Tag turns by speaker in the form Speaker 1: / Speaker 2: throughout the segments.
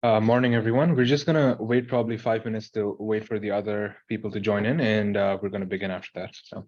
Speaker 1: Morning, everyone. We're just gonna wait probably 5 minutes to wait for the other people to join in, and we're gonna begin after that. So.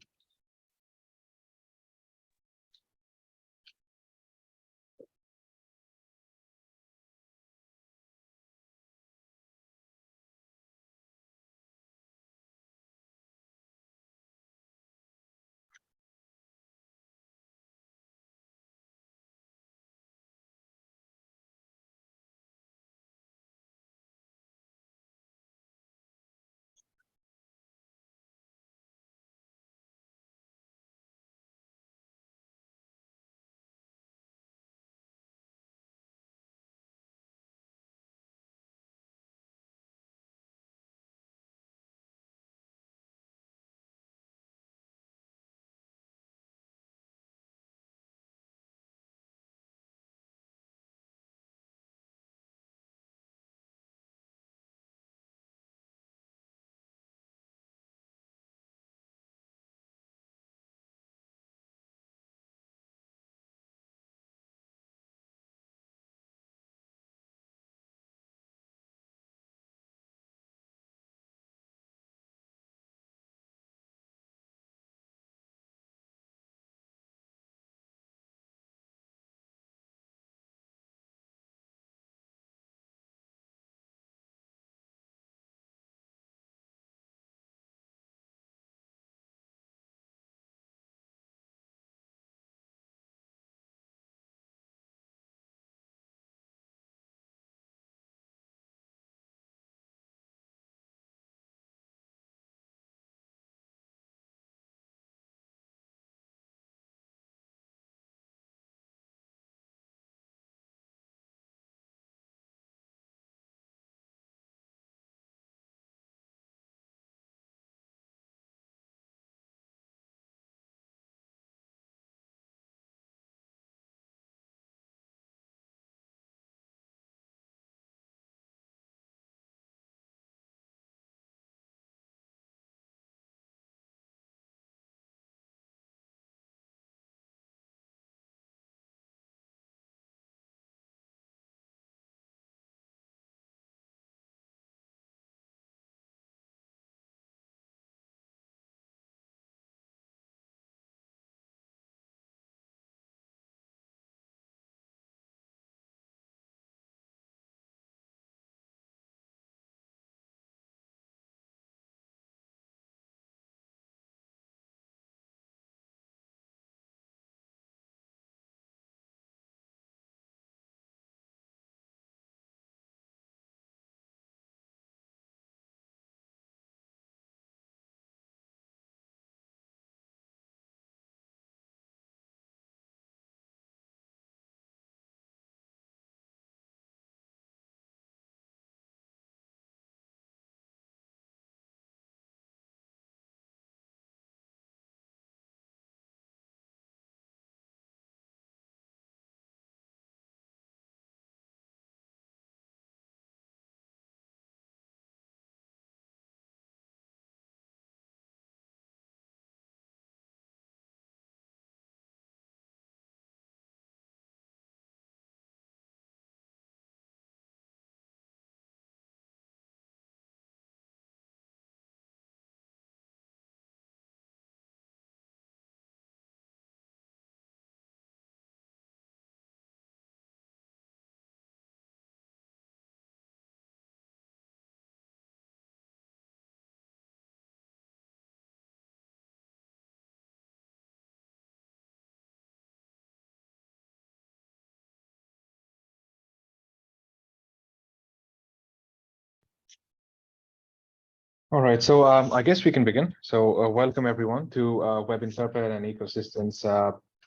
Speaker 1: All right, so I guess we can begin. So welcome everyone to Webinterpret and Ecosystems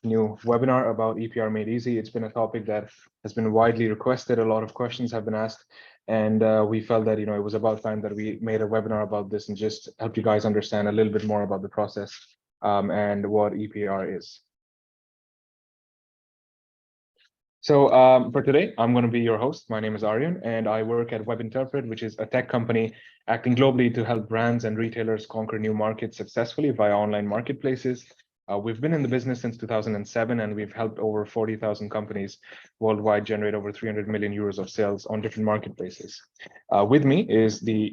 Speaker 1: new webinar about EPR Made Easy. It's been a topic that has been widely requested. A lot of questions have been asked, and we felt that it was about time that we made a webinar about this and just help you guys understand a little bit more about the process and what EPR is. So for today, I'm going to be your host. My name is Aryan, and I work at Webinterpret, which is a tech company acting globally to help brands and retailers conquer new markets successfully via online marketplaces. We've been in the business since 2007, and we've helped over 40,000 companies worldwide generate over 300 million euros of sales on different marketplaces. With me is the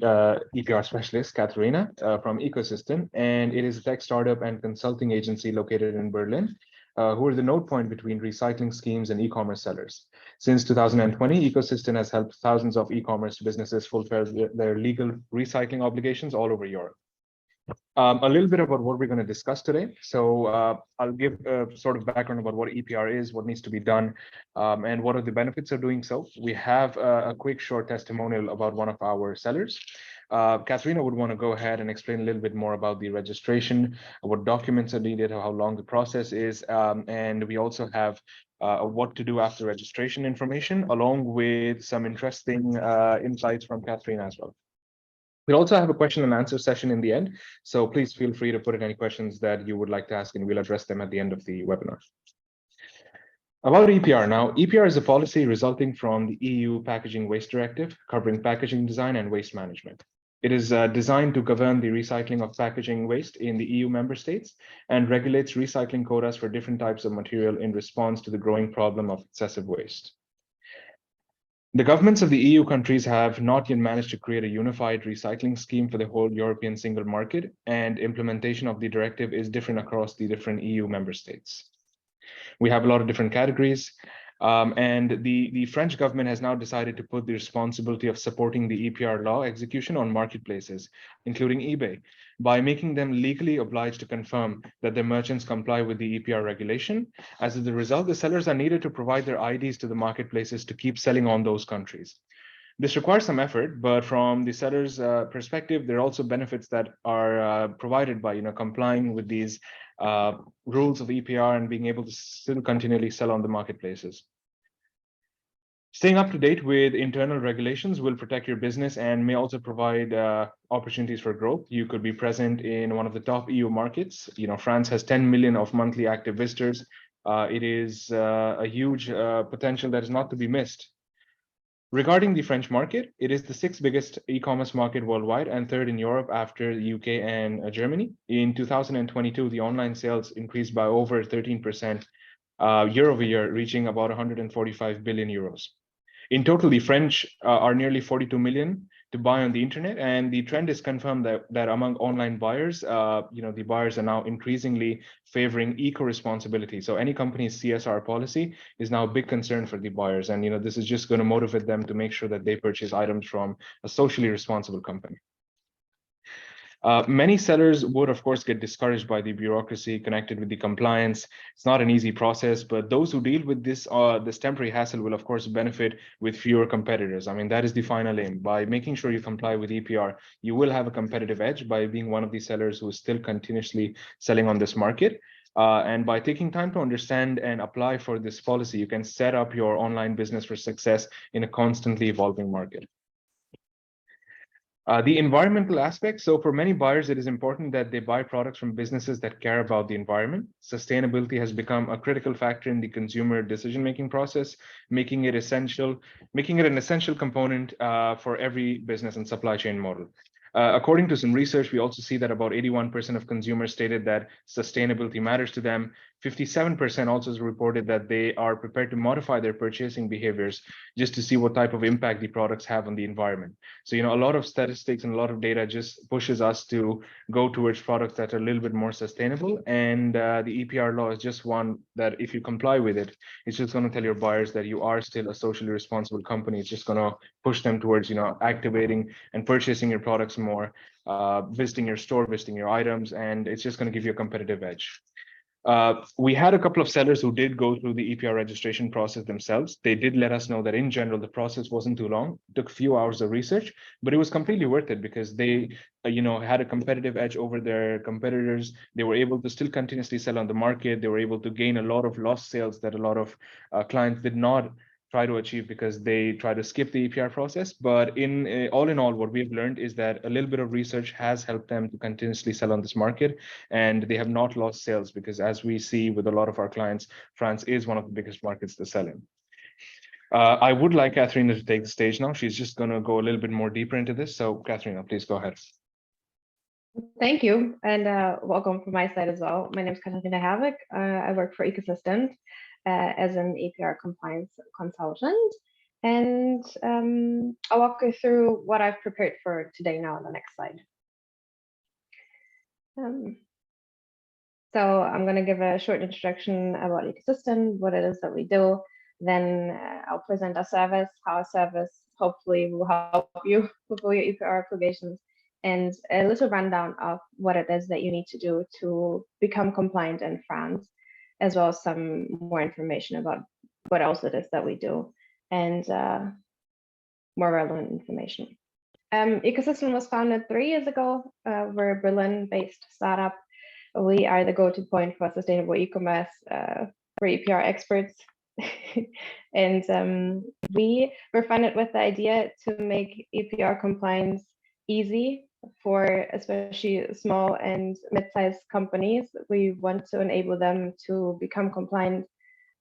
Speaker 1: EPR specialist, Katharina, from Ecosystem, and it is a tech startup and consulting agency located in Berlin, who are the node point between recycling schemes and e-commerce sellers. Since 2020, Ecosystem has helped thousands of e-commerce businesses fulfill their legal recycling obligations all over Europe. A little bit about what we're going to discuss today. So I'll give a sort of background about what EPR is, what needs to be done, and what are the benefits of doing so. We have a quick short testimonial about one of our sellers. Katharina would want to go ahead and explain a little bit more about the registration, what documents are needed, how long the process is, and we also have what to do after registration information, along with some interesting insights from Katharina as well. We'll also have a question and answer session in the end, so please feel free to put in any questions that you would like to ask, and we'll address them at the end of the webinar. About EPR now, EPR is a policy resulting from the EU Packaging Waste Directive, covering packaging design and waste management. It is designed to govern the recycling of packaging waste in the EU member states and regulates recycling quotas for different types of material in response to the growing problem of excessive waste. The governments of the EU countries have not yet managed to create a unified recycling scheme for the whole European single market, and implementation of the directive is different across the different EU member states. We have a lot of different categories, and the French government has now decided to put the responsibility of supporting the EPR law execution on marketplaces, including eBay, by making them legally obliged to confirm that their merchants comply with the EPR regulation. As a result, the sellers are needed to provide their IDs to the marketplaces to keep selling on those countries. This requires some effort, but from the seller's perspective, there are also benefits that are provided by complying with these rules of EPR and being able to still continually sell on the marketplaces. Staying up to date with internal regulations will protect your business and may also provide opportunities for growth. You could be present in one of the top EU markets. France has 10 million of monthly active visitors. It is a huge potential that is not to be missed. Regarding the French market, it is the sixth biggest e-commerce market worldwide and third in Europe after the UK and Germany. In 2022, the online sales increased by over 13% year over year, reaching about 145 billion euros. In total, the French are nearly 42 million to buy on the internet, and the trend is confirmed that among online buyers, the buyers are now increasingly favoring eco-responsibility. So any company's CSR policy is now a big concern for the buyers, and this is just going to motivate them to make sure that they purchase items from a socially responsible company. Many sellers would, of course, get discouraged by the bureaucracy connected with the compliance. It's not an easy process, but those who deal with this temporary hassle will, of course, benefit with fewer competitors. I mean, that is the final aim. By making sure you comply with EPR, you will have a competitive edge by being one of the sellers who is still continuously selling on this market. And by taking time to understand and apply for this policy, you can set up your online business for success in a constantly evolving market. The environmental aspect. So for many buyers, it is important that they buy products from businesses that care about the environment. Sustainability has become a critical factor in the consumer decision-making process, making it an essential component for every business and supply chain model. According to some research, we also see that about 81% of consumers stated that sustainability matters to them. 57% also reported that they are prepared to modify their purchasing behaviors just to see what type of impact the products have on the environment. So, a lot of statistics and a lot of data just pushes us to go towards products that are a little bit more sustainable. And the EPR law is just one that if you comply with it, it's just going to tell your buyers that you are still a socially responsible company. It's just going to push them towards, activating and purchasing your products more, visiting your store, visiting your items, and it's just going to give you a competitive edge. We had a couple of sellers who did go through the EPR registration process themselves. They did let us know that in general, the process wasn't too long. It took a few hours of research, but it was completely worth it because they, had a competitive edge over their competitors. They were able to still continuously sell on the market. They were able to gain a lot of lost sales that a lot of clients did not try to achieve because they try to skip the EPR process. But all in all, what we've learned is that a little bit of research has helped them to continuously sell on this market, and they have not lost sales because, as we see with a lot of our clients, France is one of the biggest markets to sell in. I would like Katharina to take the stage now. She's just going to go a little bit more deeper into this. So Katharina, please go ahead.
Speaker 2: Thank you, and welcome from my side as well. My name is Katarina Havik. I work for Ecosystem as an EPR compliance consultant, and I'll walk you through what I've prepared for today now on the next slide. So I'm going to give a short introduction about Ecosystem, what it is that we do. Then I'll present our service, how our service hopefully will help you with all your EPR applications, and a little rundown of what it is that you need to do to become compliant in France, as well as some more information about what else it is that we do, and more relevant information. Ecosystem was founded 3 years ago. We're a Berlin-based startup. We are the go-to point for sustainable e-commerce for EPR experts. And we were funded with the idea to make EPR compliance easy for especially small and mid-sized companies. We want to enable them to become compliant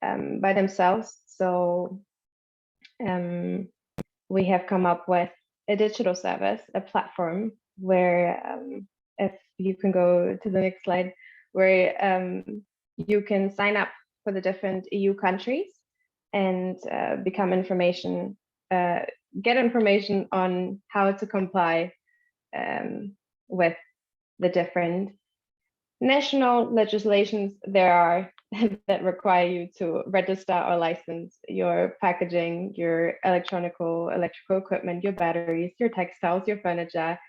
Speaker 2: by themselves. So we have come up with a digital service, a platform where if you can go to the next slide, where you can sign up for the different EU countries and get information on how to comply with the different national legislations there are that require you to register or license your packaging, your electrical equipment, your batteries, your textiles, your furniture.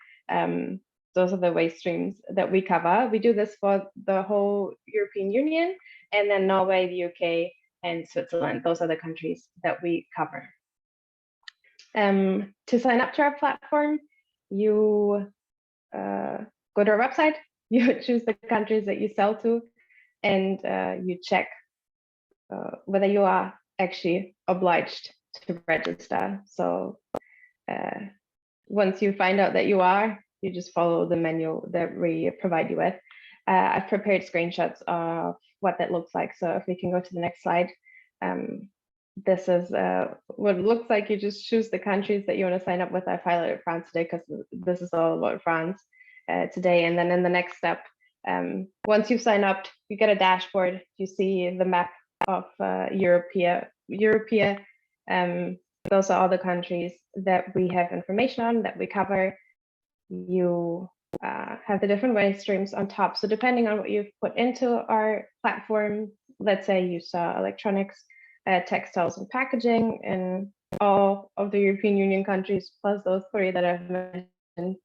Speaker 2: Those are the waste streams that we cover. We do this for the whole European Union, and then Norway, the UK, and Switzerland. Those are the countries that we cover. To sign up to our platform, you go to our website, you choose the countries that you sell to, and you check whether you are actually obliged to register. So once you find out that you are, you just follow the manual that we provide you with. I've prepared screenshots of what that looks like. So if we can go to the next slide, this is what it looks like. You just choose the countries that you want to sign up with. I've highlighted France today because this is all about France today. And then in the next step, once you've signed up, you get a dashboard. You see the map of Europe. Those are all the countries that we have information on, that we cover. You have the different waste streams on top. So depending on what you've put into our platform, let's say you saw electronics, textiles, and packaging in all of the European Union countries, plus those 3 that I've mentioned,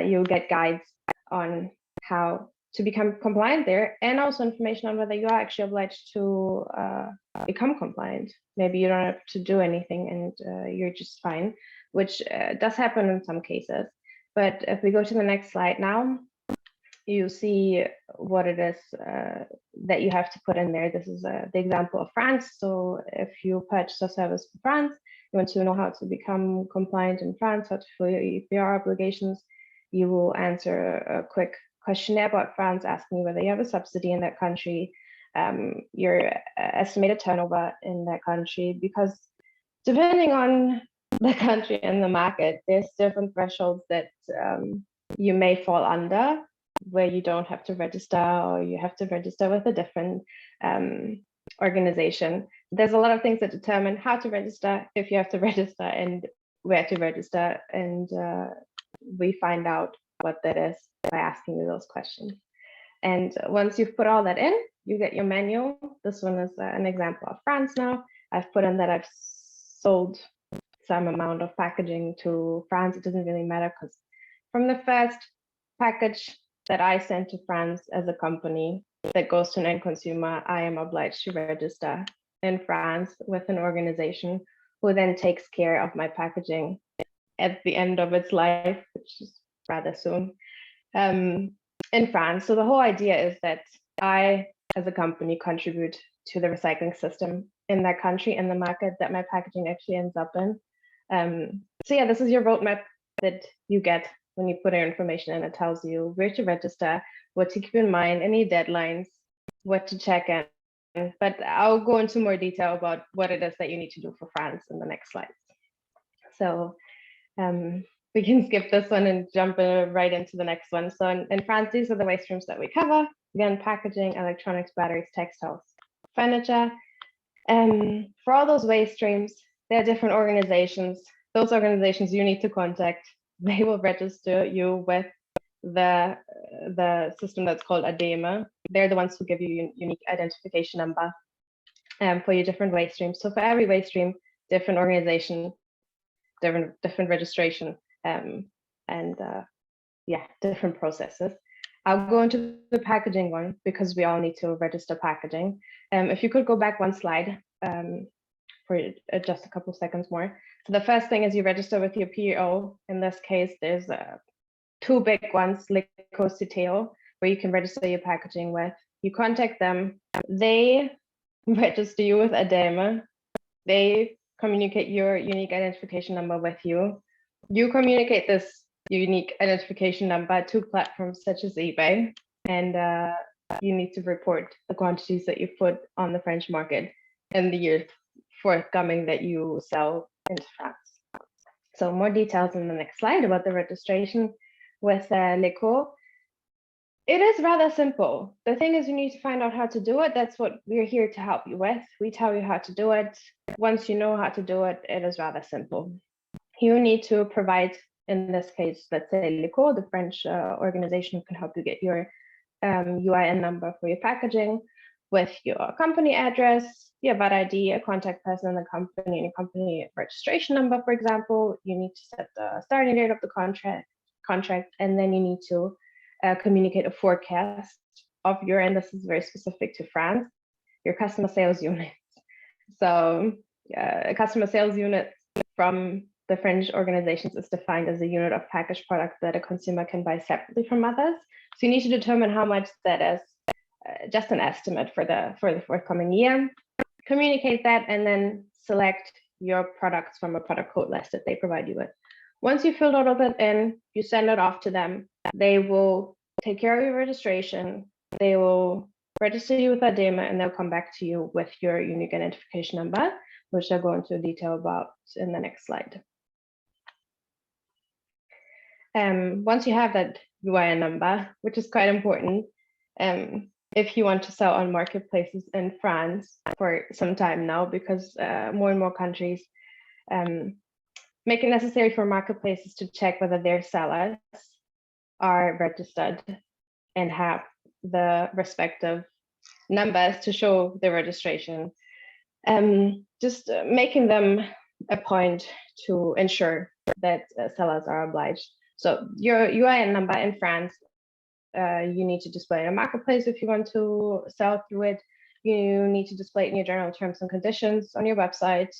Speaker 2: you'll get guides on how to become compliant there, and also information on whether you are actually obliged to become compliant. Maybe you don't have to do anything and you're just fine, which does happen in some cases. But if we go to the next slide now, you see what it is that you have to put in there. This is the example of France. So if you purchase a service for France, you want to know how to become compliant in France, how to fill your EPR obligations, you will answer a quick questionnaire about France, asking whether you have a subsidy in that country, your estimated turnover in that country, because depending on the country and the market, there's different thresholds that you may fall under, where you don't have to register, or you have to register with a different organization. There's a lot of things that determine how to register, if you have to register, and where to register. And we find out what that is by asking you those questions. And once you've put all that in, you get your manual. This one is an example of France now. I've put in that I've sold some amount of packaging to France. It doesn't really matter, because from the first package that I send to France as a company that goes to an end consumer, I am obliged to register in France with an organization who then takes care of my packaging at the end of its life, which is rather soon, in France. So the whole idea is that I, as a company, contribute to the recycling system in that country and the market that my packaging actually ends up in. So yeah, this is your roadmap that you get when you put your information in. It tells you where to register, what to keep in mind, any deadlines, what to check in. But I'll go into more detail about what it is that you need to do for France in the next slides. So we can skip this one and jump right into the next one. So in France, these are the waste streams that we cover. Again, packaging, electronics, batteries, textiles, furniture. For all those waste streams, there are different organizations. Those organizations you need to contact. They will register you with the system that's called ADEME. They're the ones who give you unique identification number for your different waste streams. So for every waste stream, different organization, different registration, yeah, different processes. I'll go into the packaging one because we all need to register packaging. If you could go back one slide for just a couple of seconds more. So the first thing is you register with your PO. In this case, there's two big ones, Lico, Citeo, where you can register your packaging with. You contact them, they register you with ADEME, they communicate your unique identification number with you. You communicate this unique identification number to platforms such as eBay, and you need to report the quantities that you put on the French market in the year forthcoming that you sell into France. So more details in the next slide about the registration with Lico. It is rather simple. The thing is, you need to find out how to do it. That's what we're here to help you with. We tell you how to do it. Once you know how to do it, it is rather simple. You need to provide, in this case, let's say Lico, the French organization who can help you get your UIN number for your packaging, with your company address, your VAT ID, a contact person in the company, and your company registration number, for example. You need to set the starting date of the contract, and then you need to communicate a forecast of your, and this is very specific to France, your customer sales units. So a customer sales unit from the French organizations is defined as a unit of packaged product that a consumer can buy separately from others. So you need to determine how much that is, just an estimate for the forthcoming year. Communicate that, and then select your products from a product code list that they provide you with. Once you filled all of it in, you send it off to them. They will take care of your registration. They will register you with ADEME, and they'll come back to you with your unique identification number, which I'll go into detail about in the next slide. Once you have that UIN number, which is quite important, if you want to sell on marketplaces in France for some time now, because more and more countries make it necessary for marketplaces to check whether their sellers are registered and have the respective numbers to show their registration. Just making them a point to ensure that sellers are obliged. So your UIN number in France, you need to display in a marketplace if you want to sell through it. You need to display it in your general terms and conditions on your website,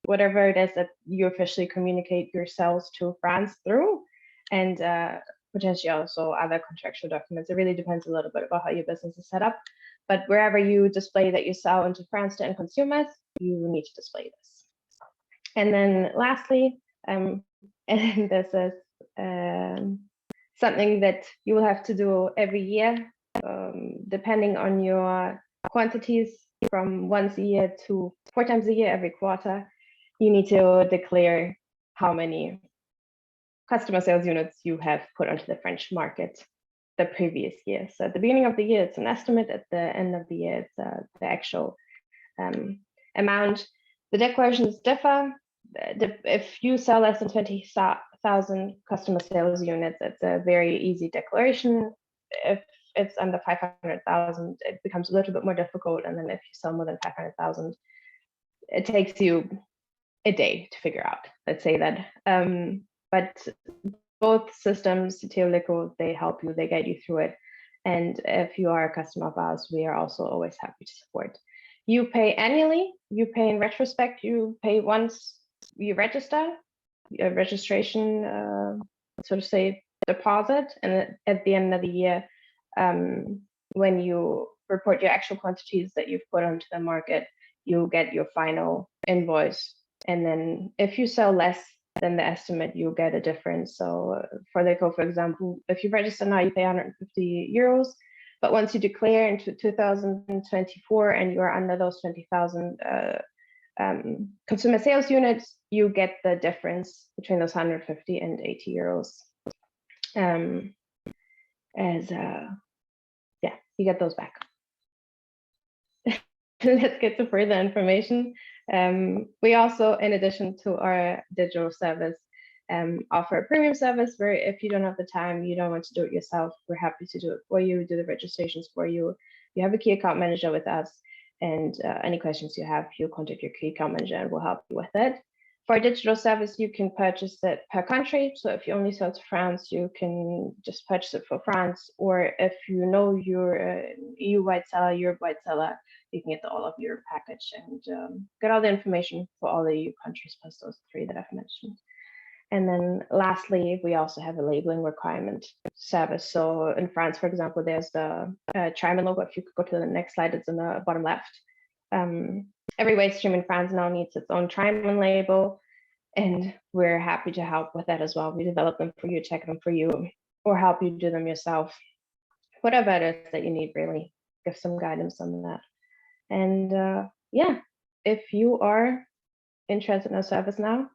Speaker 2: whatever it is that you officially communicate your sales to France through, and potentially also other contractual documents. It really depends a little bit about how your business is set up. But wherever you display that you sell into France to end consumers, you need to display this. And then lastly, and this is something that you will have to do every year, depending on your quantities, from once a year to 4 times a year, every quarter. You need to declare how many customer sales units you have put onto the French market the previous year. So at the beginning of the year, it's an estimate. At the end of the year, it's the actual amount. The declarations differ. If you sell less than 20,000 customer sales units, it's a very easy declaration. If it's under 500,000, it becomes a little bit more difficult. And then if you sell more than 500,000, it takes you a day to figure out, let's say that. But both systems, Citeo, Lico, they help you, they guide you through it. And if you are a customer of ours, we are also always happy to support. You pay annually, you pay in retrospect, you pay once you register, a registration, so to say, deposit. And at the end of the year, when you report your actual quantities that you've put onto the market, you get your final invoice. And then if you sell less than the estimate, you'll get a difference. So for Lico, for example, if you register now, you pay 150 euros. But once you declare into 2024 and you are under those 20,000 consumer sales units, you get the difference between those 150 and 80 euros. Yeah, you get those back. Let's get to further information. We also, in addition to our digital service, offer a premium service where if you don't have the time, you don't want to do it yourself, we're happy to do it for you, do the registrations for you. You have a key account manager with us, and any questions you have, you'll contact your key account manager and we'll help you with it. For a digital service, you can purchase it per country. So if you only sell to France, you can just purchase it for France. Or if you know you're an EU-wide seller, Europe-wide seller, you can get the all of Europe package and get all the information for all the EU countries plus those 3 that I've mentioned. And then lastly, we also have a labeling requirement service. So in France, for example, there's the Chime logo. If you could go to the next slide, it's in the bottom left. Every waste stream in France now needs its own Chime label, and we're happy to help with that as well. We develop them for you, check them for you, or help you do them yourself. Whatever it is that you need, really, give some guidance on that. And yeah, if you are interested in our service now,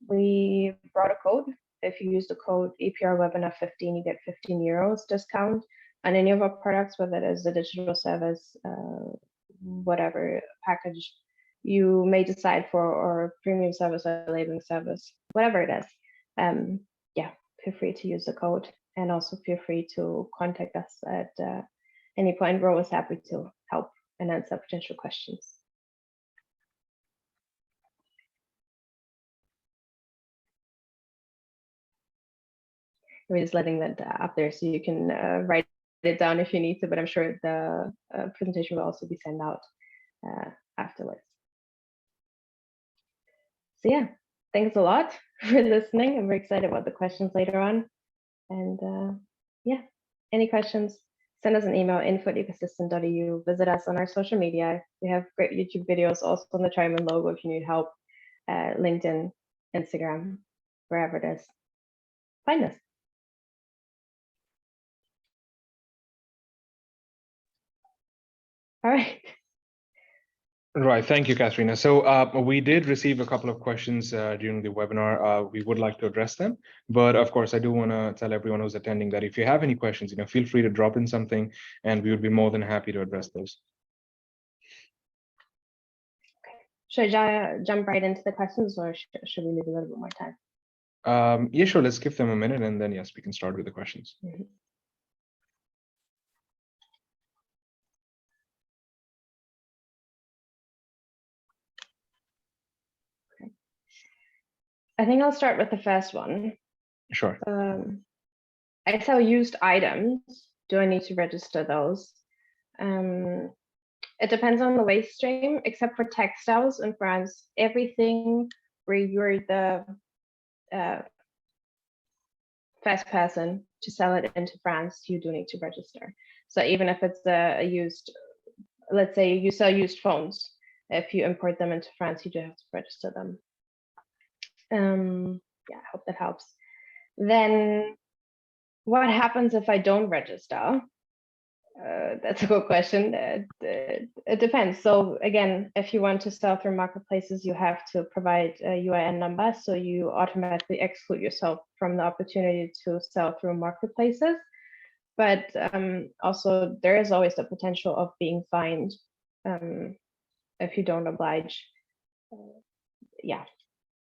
Speaker 2: we brought a code. If you use the code EPR Webinar 15, you get 15 euros discount on any of our products, whether it is the digital service, whatever package you may decide for, or premium service or labeling service, whatever it is. Yeah, feel free to use the code, and also feel free to contact us at any point. We're always happy to help and answer potential questions. We're just letting that up there so you can write it down if you need to, but I'm sure the presentation will also be sent out afterwards. So yeah, thanks a lot for listening. I'm very excited about the questions later on. And yeah, any questions, send us an email, info@ecosystem.eu. Visit us on our social media. We have great YouTube videos also on the Chime logo if you need help. LinkedIn, Instagram, wherever it is. Find us. All right.
Speaker 1: Right. Thank you, Katrina. So we did receive a couple of questions during the webinar. We would like to address them, but of course, I do want to tell everyone who's attending that if you have any questions, feel free to drop in something, and we would be more than happy to address those.
Speaker 2: Okay. Should I jump right into the questions, or should we leave a little bit more time?
Speaker 1: Yeah, sure. Let's give them a minute, and then yes, we can start with the questions.
Speaker 2: Mm-hmm. I think I'll start with the first one.
Speaker 1: Sure.
Speaker 2: I sell used items. Do I need to register those? It depends on the waste stream, except for textiles in France. Everything where you're the first person to sell it into France, you do need to register. So even if it's a used, let's say you sell used phones, if you import them into France, you do have to register them. Yeah, I hope that helps. Then what happens if I don't register? That's a good question. It depends. So again, if you want to sell through marketplaces, you have to provide a UIN number. So you automatically exclude yourself from the opportunity to sell through marketplaces. But also there is always the potential of being fined if you don't oblige. Yeah.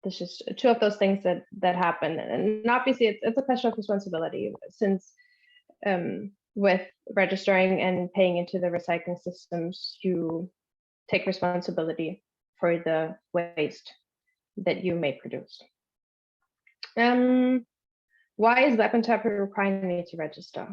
Speaker 2: There's just 2 of those things that happen, and obviously it's a question of responsibility, since with registering and paying into the recycling systems, you take responsibility for the waste that you may produce. Why is Webinterpret requiring me to register?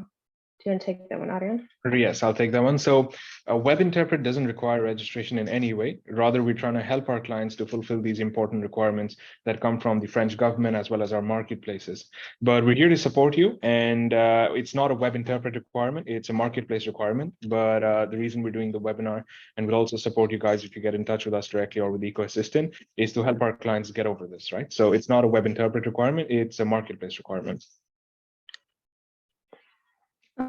Speaker 2: Do you want to take that one, Adrian?
Speaker 1: Yes, I'll take that one. So Webinterpret doesn't require registration in any way. Rather, we're trying to help our clients to fulfill these important requirements that come from the French government as well as our marketplaces. But we're here to support you, and it's not a Webinterpret requirement, it's a marketplace requirement. But the reason we're doing the webinar, and we'll also support you guys if you get in touch with us directly or with Eco Assistant, is to help our clients get over this, right? So it's not a Webinterpret requirement, it's a marketplace requirement.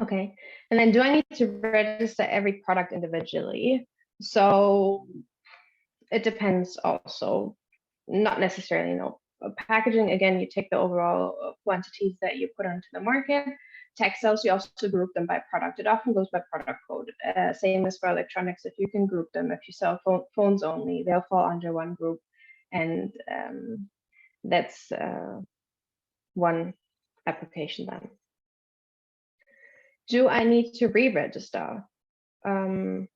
Speaker 2: Okay, and then do I need to register every product individually? So it depends also, not necessarily, no. Packaging, again, you take the overall quantities that you put onto the market. Textiles, you also group them by product. It often goes by product code. Same as for electronics, if you can group them, if you sell phones only, they'll fall under one group. And that's one application then. Do I need to re-register? No.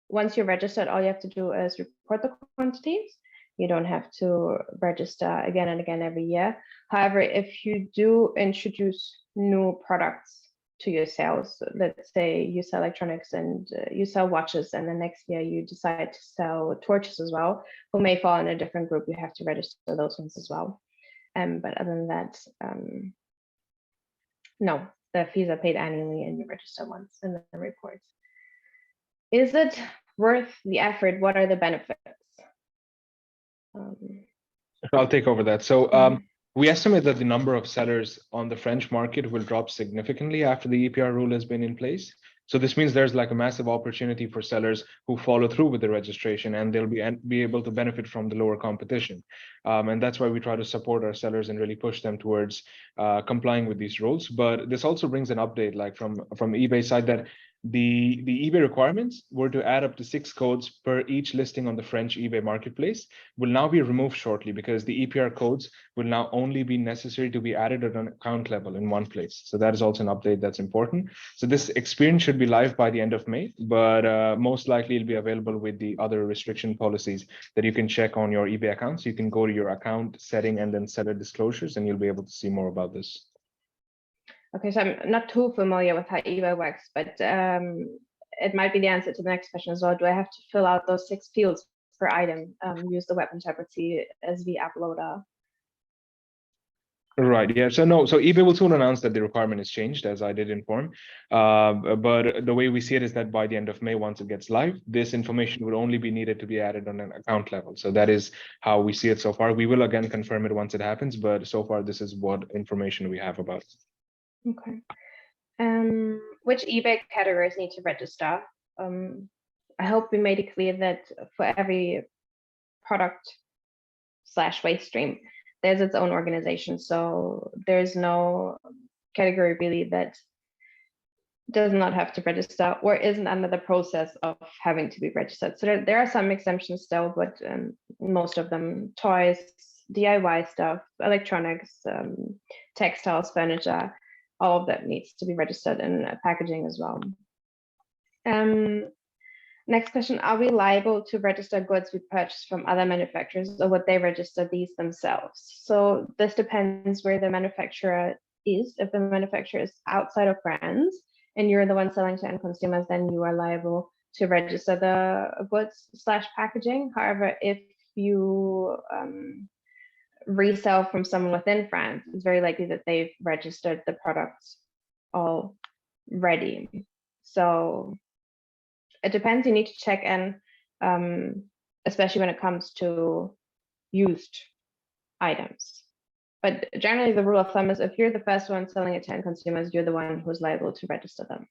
Speaker 2: Once you're registered, all you have to do is report the quantities. You don't have to register again and again every year. However, if you do introduce new products to your sales, let's say you sell electronics and you sell watches, and the next year you decide to sell torches as well, who may fall in a different group, you have to register those ones as well. But other than that, no, the fees are paid annually and you register once in the reports. Is it worth the effort? What are the benefits?
Speaker 1: I'll take over that. So we estimate that the number of sellers on the French market will drop significantly after the EPR rule has been in place. So this means there's like a massive opportunity for sellers who follow through with the registration, and they'll be able to benefit from the lower competition. And that's why we try to support our sellers and really push them towards complying with these rules. But this also brings an update, like from eBay side, that the eBay requirements were to add up to 6 codes per each listing on the French eBay marketplace will now be removed shortly, because the EPR codes will now only be necessary to be added at an account level in one place. So that is also an update that's important. So this experience should be live by the end of May, but most likely it'll be available with the other restriction policies that you can check on your eBay account. So you can go to your account setting and then seller disclosures, and you'll be able to see more about this.
Speaker 2: Okay, so I'm not too familiar with how eBay works, but it might be the answer to the next question as well. Do I have to fill out those 6 fields per item, use the Webinterpret CSV uploader?
Speaker 1: Right. Yeah. So no. So eBay will soon announce that the requirement is changed, as I did inform. But the way we see it is that by the end of May, once it gets live, this information will only be needed to be added on an account level. So that is how we see it so far. We will again confirm it once it happens, but so far this is what information we have about it.
Speaker 2: Okay. Which eBay categories need to register? I hope we made it clear that for every product/waste stream, there's its own organization. So there's no category really that does not have to register or isn't under the process of having to be registered. So there are some exemptions still, but most of them, toys, DIY stuff, electronics, textiles, furniture, all of that needs to be registered in packaging as well. Next question, are we liable to register goods we purchase from other manufacturers, or would they register these themselves? So this depends where the manufacturer is. If the manufacturer is outside of France and you're the one selling to end consumers, then you are liable to register the goods/packaging. However, if you resell from someone within France, it's very likely that they've registered the products already. So it depends. You need to check in, especially when it comes to used items. But generally, the rule of thumb is if you're the first one selling it to end consumers, you're the one who's liable to register them.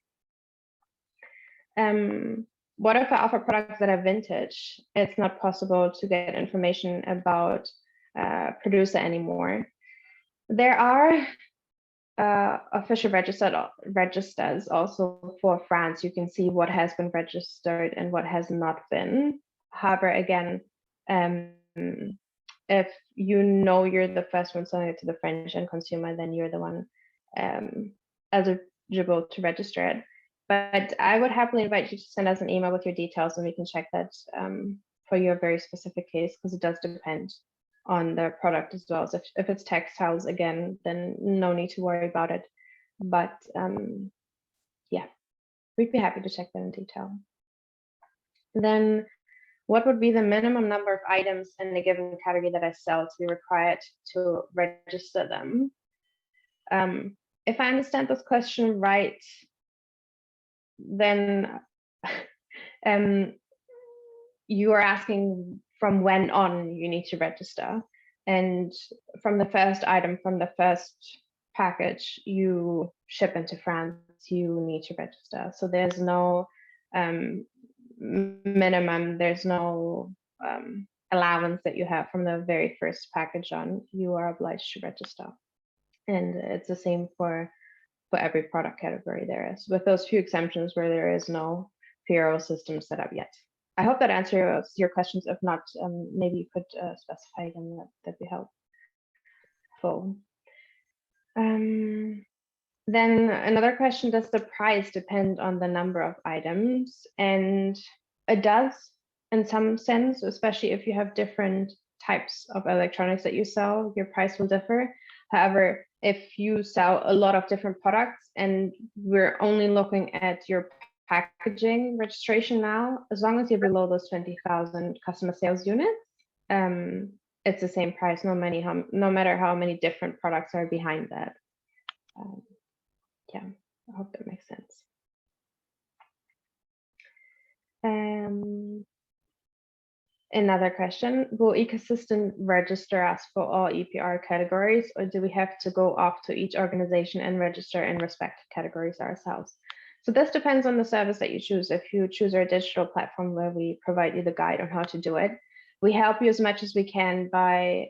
Speaker 2: What if I offer products that are vintage? It's not possible to get information about producer anymore. There are official registers also for France. You can see what has been registered and what has not been. However, again, if you know you're the first one selling it to the French end consumer, then you're the one eligible to register it. But I would happily invite you to send us an email with your details, and we can check that for your very specific case, because it does depend on the product as well. So if it's textiles, again, then no need to worry about it. But yeah, we'd be happy to check that in detail. Then what would be the minimum number of items in a given category that I sell to be required to register them? If I understand this question right, then you are asking from when on you need to register, and from the first item, from the first package you ship into France, you need to register. So there's no minimum. There's no allowance that you have from the very first package on. You are obliged to register, and it's the same for every product category there is, with those few exemptions where there is no PRO system set up yet. I hope that answers your questions. If not, maybe you could specify them. That'd be helpful. Then another question, does the price depend on the number of items? And it does in some sense, especially if you have different types of electronics that you sell, your price will differ. However, if you sell a lot of different products and we're only looking at your packaging registration now, as long as you're below those 20,000 customer sales units, it's the same price, no matter how many different products are behind that. Yeah, I hope that makes sense. Another question, will Ecosystem register us for all EPR categories, or do we have to go off to each organization and register in respective categories ourselves? So this depends on the service that you choose. If you choose our digital platform where we provide you the guide on how to do it, we help you as much as we can by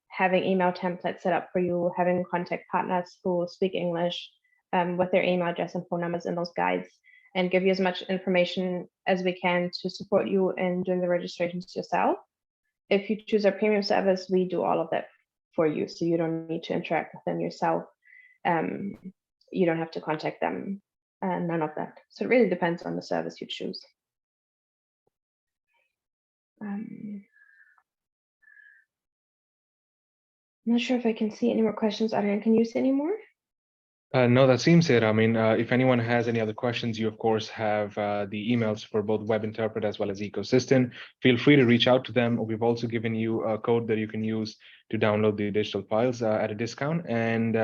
Speaker 2: having email templates set up for you, having contact partners who speak English with their email address and phone numbers in those guides, and give you as much information as we can to support you in doing the registrations yourself. If you choose our premium service, we do all of that for you, so you don't need to interact with them yourself. You don't have to contact them, none of that. So it really depends on the service you choose. I'm not sure if I can see any more questions. Adrian, can you see any more?
Speaker 1: No, that seems it. I mean, if anyone has any other questions, you of course have the emails for both Webinterpret as well as Ecosystem. Feel free to reach out to them. We've also given you a code that you can use to download the digital files at a discount. And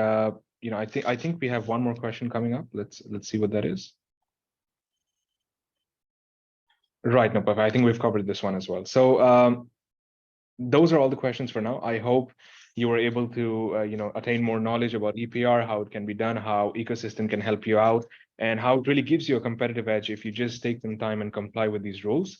Speaker 1: you know, I think we have one more question coming up. Let's see what that is. Right, no, but I think we've covered this one as well. So those are all the questions for now. I hope you were able to you know, attain more knowledge about EPR, how it can be done, how Ecosystem can help you out, and how it really gives you a competitive edge if you just take some time and comply with these rules.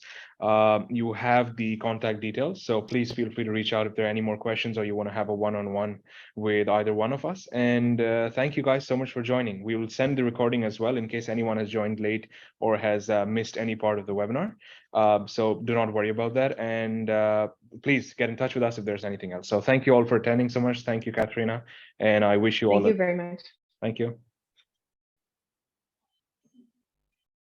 Speaker 1: You have the contact details, so please feel free to reach out if there are any more questions or you want to have a one-on-one with either one of us. And thank you guys so much for joining. We will send the recording as well in case anyone has joined late or has missed any part of the webinar. So do not worry about that. And please get in touch with us if there's anything else. So thank you all for attending so much. Thank you, Katrina. And I wish you all.
Speaker 2: Thank you very much.
Speaker 1: Thank you.